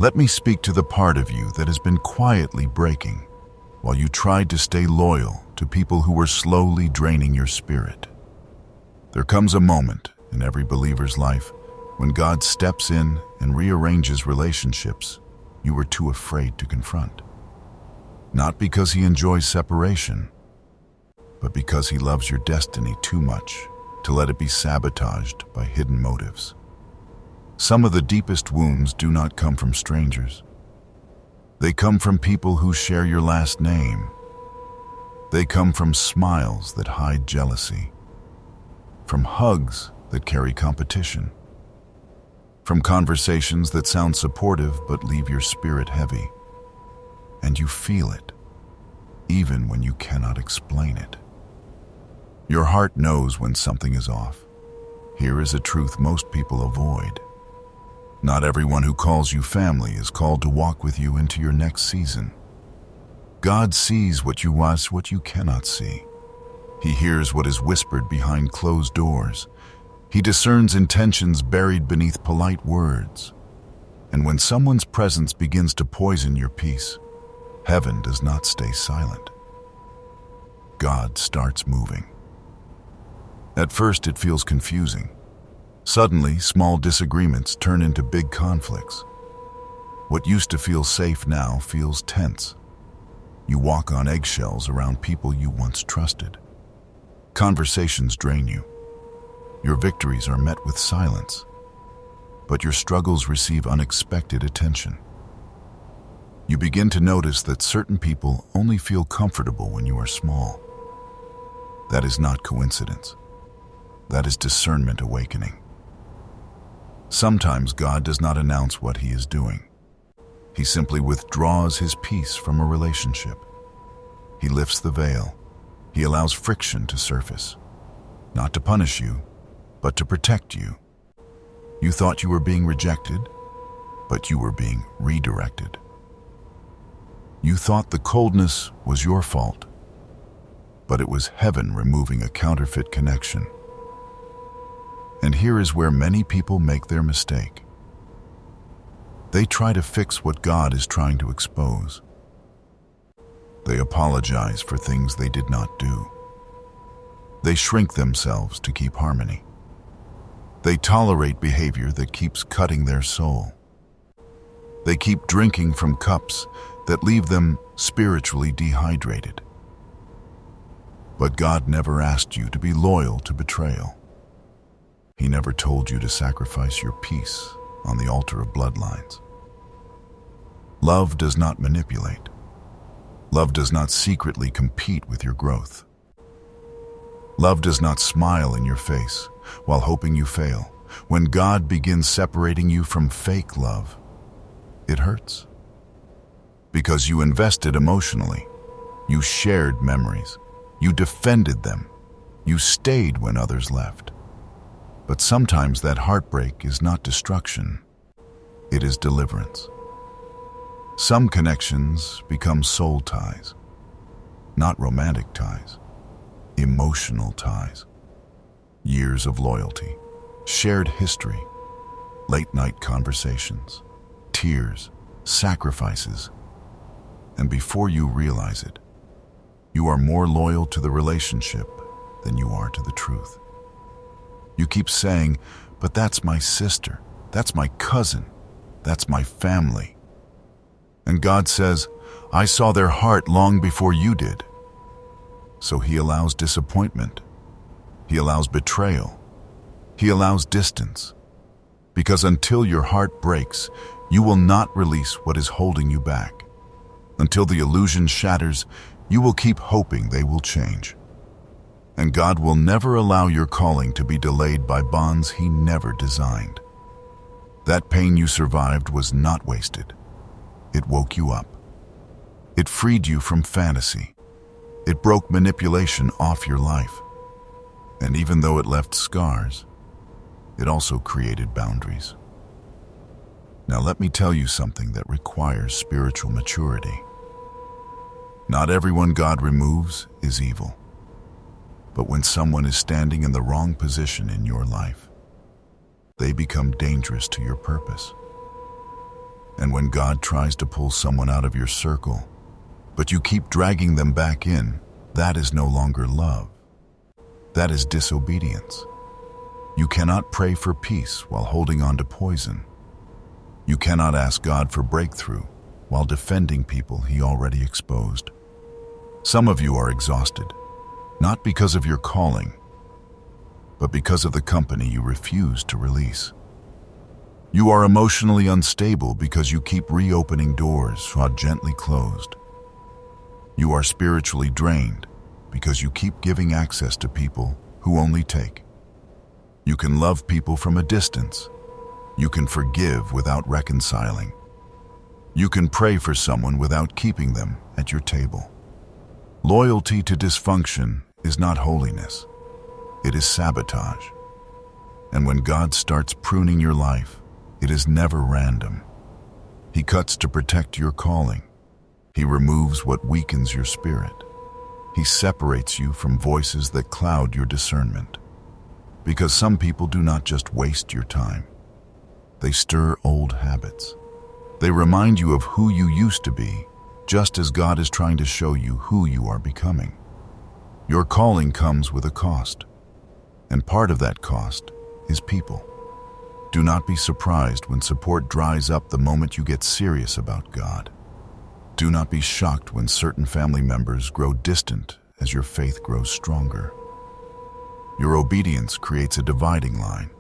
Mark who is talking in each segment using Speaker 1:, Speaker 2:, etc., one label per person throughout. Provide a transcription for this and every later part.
Speaker 1: Let me speak to the part of you that has been quietly breaking while you tried to stay loyal to people who were slowly draining your spirit. There comes a moment in every believer's life when God steps in and rearranges relationships you were too afraid to confront. Not because he enjoys separation, but because he loves your destiny too much to let it be sabotaged by hidden motives. Some of the deepest wounds do not come from strangers. They come from people who share your last name. They come from smiles that hide jealousy, from hugs that carry competition, from conversations that sound supportive but leave your spirit heavy. And you feel it, even when you cannot explain it. Your heart knows when something is off. Here is a truth most people avoid. Not everyone who calls you family is called to walk with you into your next season. God sees what you cannot see. He hears what is whispered behind closed doors. He discerns intentions buried beneath polite words. And when someone's presence begins to poison your peace, heaven does not stay silent. God starts moving. At first, it feels confusing. Suddenly, small disagreements turn into big conflicts. What used to feel safe now feels tense. You walk on eggshells around people you once trusted. Conversations drain you. Your victories are met with silence, but your struggles receive unexpected attention. You begin to notice that certain people only feel comfortable when you are small. That is not coincidence. That is discernment awakening. Sometimes God does not announce what he is doing. He simply withdraws his peace from a relationship. He lifts the veil. He allows friction to surface, not to punish you, but to protect you. You thought you were being rejected, but you were being redirected. You thought the coldness was your fault, but it was heaven removing a counterfeit connection. And here is where many people make their mistake. They try to fix what God is trying to expose. They apologize for things they did not do. They shrink themselves to keep harmony. They tolerate behavior that keeps cutting their soul. They keep drinking from cups that leave them spiritually dehydrated. But God never asked you to be loyal to betrayal. He never told you to sacrifice your peace on the altar of bloodlines. Love does not manipulate. Love does not secretly compete with your growth. Love does not smile in your face while hoping you fail. When God begins separating you from fake love, it hurts. Because you invested emotionally, you shared memories, you defended them, you stayed when others left. But sometimes that heartbreak is not destruction, it is deliverance. Some connections become soul ties, not romantic ties, emotional ties. Years of loyalty, shared history, late-night conversations, tears, sacrifices. And before you realize it, you are more loyal to the relationship than you are to the truth. You keep saying, but that's my sister, that's my cousin, that's my family. And God says, I saw their heart long before you did. So he allows disappointment. He allows betrayal. He allows distance. Because until your heart breaks, you will not release what is holding you back. Until the illusion shatters, you will keep hoping they will change. And God will never allow your calling to be delayed by bonds he never designed. That pain you survived was not wasted. It woke you up. It freed you from fantasy. It broke manipulation off your life. And even though it left scars, it also created boundaries. Now let me tell you something that requires spiritual maturity. Not everyone God removes is evil. But when someone is standing in the wrong position in your life, they become dangerous to your purpose. And when God tries to pull someone out of your circle, but you keep dragging them back in, that is no longer love. That is disobedience. You cannot pray for peace while holding on to poison. You cannot ask God for breakthrough while defending people He already exposed. Some of you are exhausted, not because of your calling, but because of the company you refuse to release. You are emotionally unstable because you keep reopening doors God gently closed. You are spiritually drained because you keep giving access to people who only take. You can love people from a distance. You can forgive without reconciling. You can pray for someone without keeping them at your table. Loyalty to dysfunction is not holiness. It is sabotage. And when God starts pruning your life, it is never random. He cuts to protect your calling. He removes what weakens your spirit. He separates you from voices that cloud your discernment. Because some people do not just waste your time. They stir old habits. They remind you of who you used to be, just as God is trying to show you who you are becoming. Your calling comes with a cost, and part of that cost is people. Do not be surprised when support dries up the moment you get serious about God. Do not be shocked when certain family members grow distant as your faith grows stronger. Your obedience creates a dividing line.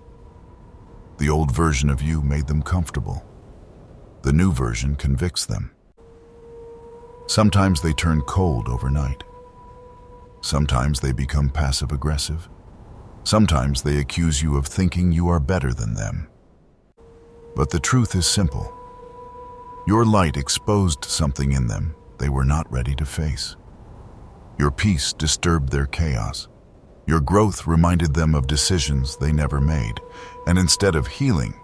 Speaker 1: The old version of you made them comfortable. The new version convicts them. Sometimes they turn cold overnight. Sometimes they become passive-aggressive. Sometimes they accuse you of thinking you are better than them. But the truth is simple. Your light exposed something in them they were not ready to face. Your peace disturbed their chaos. Your growth reminded them of decisions they never made, and instead of healing,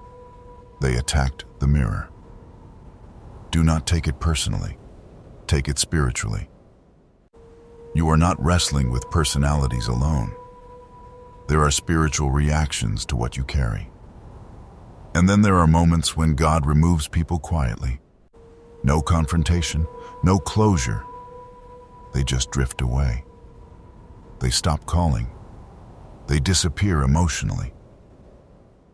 Speaker 1: they attacked the mirror. Do not take it personally. Take it spiritually. You are not wrestling with personalities alone. There are spiritual reactions to what you carry. And then there are moments when God removes people quietly. No confrontation, no closure. They just drift away. They stop calling. They disappear emotionally.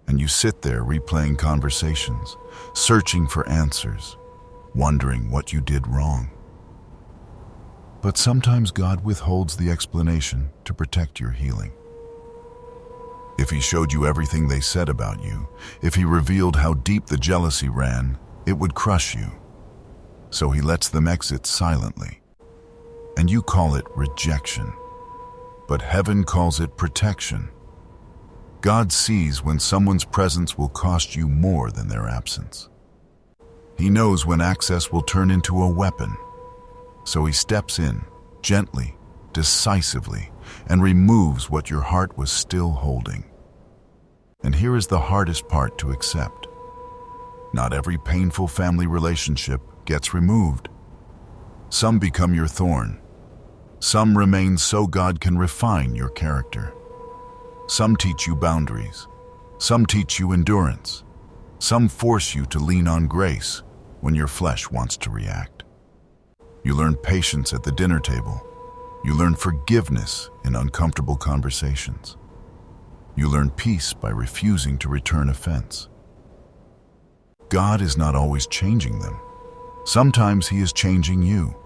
Speaker 1: And you sit there replaying conversations, searching for answers, wondering what you did wrong. But sometimes God withholds the explanation to protect your healing. If He showed you everything they said about you, if He revealed how deep the jealousy ran, it would crush you. So He lets them exit silently. And you call it rejection. But heaven calls it protection. God sees when someone's presence will cost you more than their absence. He knows when access will turn into a weapon. So He steps in, gently, decisively, and removes what your heart was still holding. And here is the hardest part to accept. Not every painful family relationship gets removed. Some become your thorn. Some remain so God can refine your character. Some teach you boundaries. Some teach you endurance. Some force you to lean on grace when your flesh wants to react. You learn patience at the dinner table. You learn forgiveness in uncomfortable conversations. You learn peace by refusing to return offense. God is not always changing them. Sometimes He is changing you.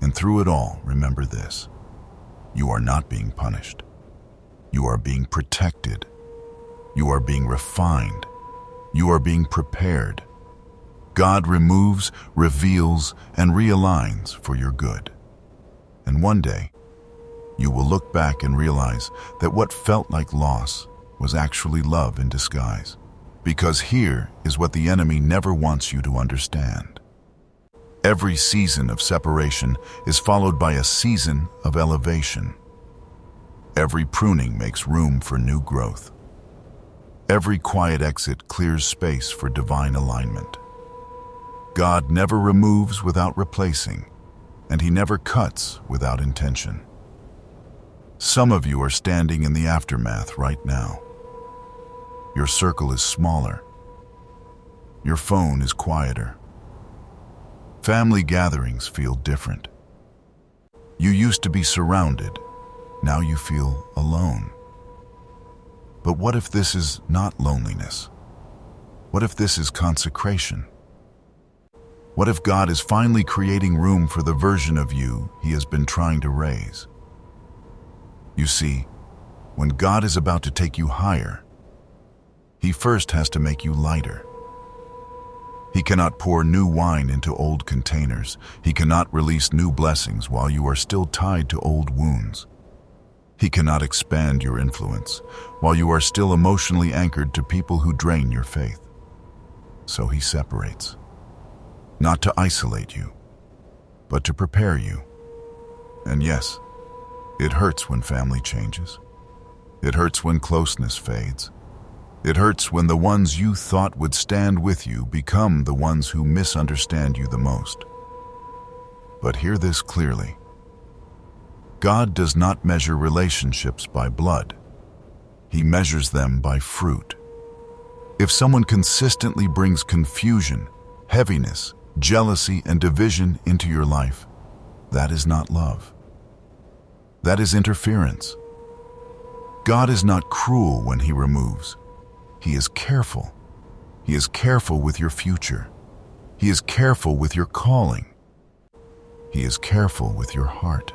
Speaker 1: And through it all, remember this: you are not being punished. You are being protected. You are being refined. You are being prepared. God removes, reveals, and realigns for your good. And one day, you will look back and realize that what felt like loss was actually love in disguise. Because here is what the enemy never wants you to understand. Every season of separation is followed by a season of elevation. Every pruning makes room for new growth. Every quiet exit clears space for divine alignment. God never removes without replacing, and He never cuts without intention. Some of you are standing in the aftermath right now. Your circle is smaller. Your phone is quieter. Family gatherings feel different. You used to be surrounded. Now you feel alone. But what if this is not loneliness? What if this is consecration? What if God is finally creating room for the version of you He has been trying to raise? You see, when God is about to take you higher, He first has to make you lighter. He cannot pour new wine into old containers. He cannot release new blessings while you are still tied to old wounds. He cannot expand your influence while you are still emotionally anchored to people who drain your faith. So He separates, not to isolate you, but to prepare you. And yes, it hurts when family changes. It hurts when closeness fades. It hurts when the ones you thought would stand with you become the ones who misunderstand you the most. But hear this clearly. God does not measure relationships by blood. He measures them by fruit. If someone consistently brings confusion, heaviness, jealousy, and division into your life, that is not love. That is interference. God is not cruel when He removes. He is careful. He is careful with your future. He is careful with your calling. He is careful with your heart.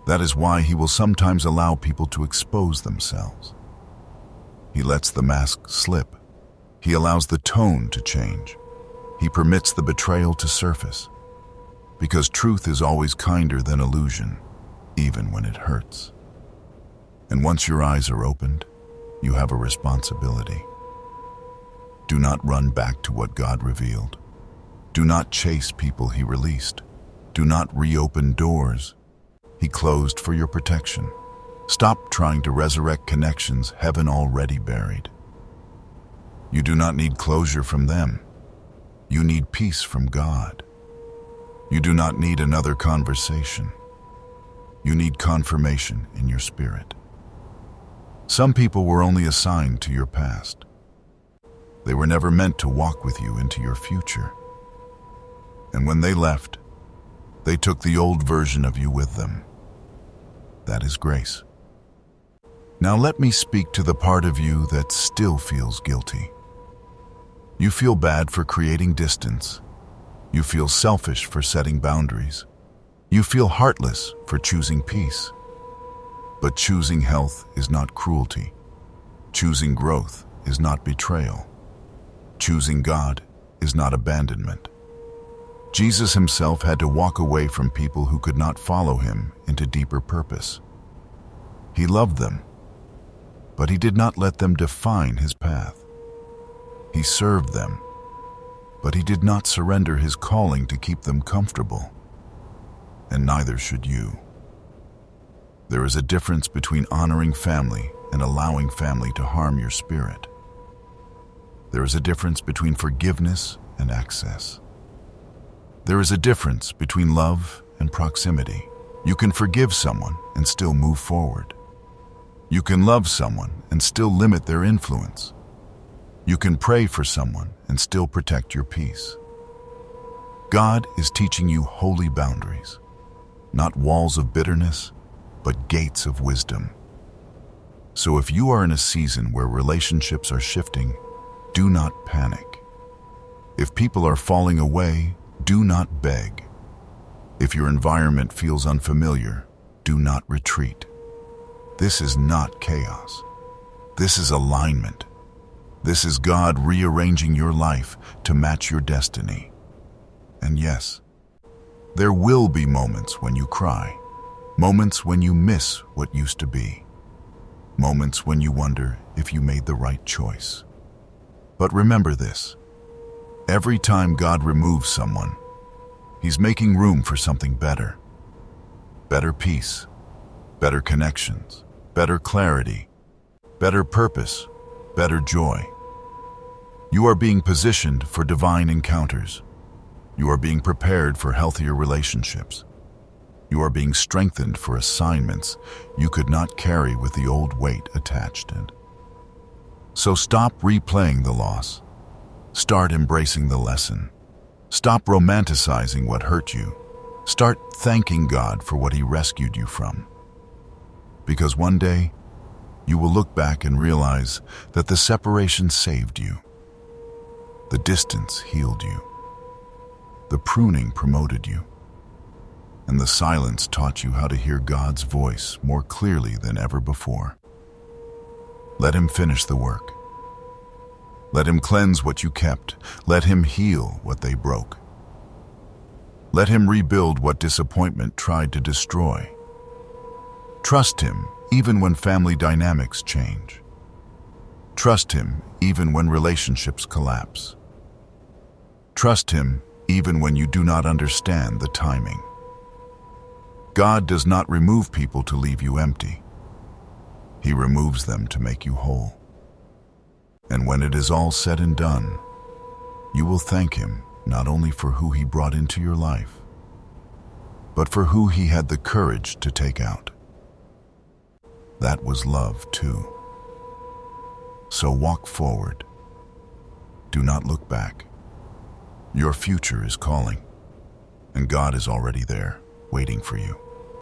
Speaker 1: That is why He will sometimes allow people to expose themselves. He lets the mask slip. He allows the tone to change. He permits the betrayal to surface. Because truth is always kinder than illusion, even when it hurts. And once your eyes are opened, you have a responsibility. Do not run back to what God revealed. Do not chase people He released. Do not reopen doors He closed for your protection. Stop trying to resurrect connections heaven already buried. You do not need closure from them. You need peace from God. You do not need another conversation. You need confirmation in your spirit. Some people were only assigned to your past. They were never meant to walk with you into your future. And when they left, they took the old version of you with them. That is grace. Now let me speak to the part of you that still feels guilty. You feel bad for creating distance. You feel selfish for setting boundaries. You feel heartless for choosing peace. But choosing health is not cruelty. Choosing growth is not betrayal. Choosing God is not abandonment. Jesus Himself had to walk away from people who could not follow Him into deeper purpose. He loved them, but He did not let them define His path. He served them, but He did not surrender His calling to keep them comfortable. And neither should you. There is a difference between honoring family and allowing family to harm your spirit. There is a difference between forgiveness and access. There is a difference between love and proximity. You can forgive someone and still move forward. You can love someone and still limit their influence. You can pray for someone and still protect your peace. God is teaching you holy boundaries, not walls of bitterness, but gates of wisdom. So if you are in a season where relationships are shifting, do not panic. If people are falling away, do not beg. If your environment feels unfamiliar, do not retreat. This is not chaos. This is alignment. This is God rearranging your life to match your destiny. And yes, there will be moments when you cry, moments when you miss what used to be, moments when you wonder if you made the right choice. But remember this, every time God removes someone, He's making room for something better. Better peace, better connections, better clarity, better purpose, better joy. You are being positioned for divine encounters. You are being prepared for healthier relationships. You are being strengthened for assignments you could not carry with the old weight attached. So stop replaying the loss. Start embracing the lesson. Stop romanticizing what hurt you. Start thanking God for what He rescued you from. Because one day, you will look back and realize that the separation saved you. The distance healed you. The pruning promoted you. And the silence taught you how to hear God's voice more clearly than ever before. Let Him finish the work. Let Him cleanse what you kept. Let Him heal what they broke. Let Him rebuild what disappointment tried to destroy. Trust Him even when family dynamics change. Trust Him even when relationships collapse. Trust Him even when you do not understand the timing. God does not remove people to leave you empty. He removes them to make you whole. And when it is all said and done, you will thank Him not only for who He brought into your life, but for who He had the courage to take out. That was love too. So walk forward. Do not look back. Your future is calling, and God is already there, waiting for you.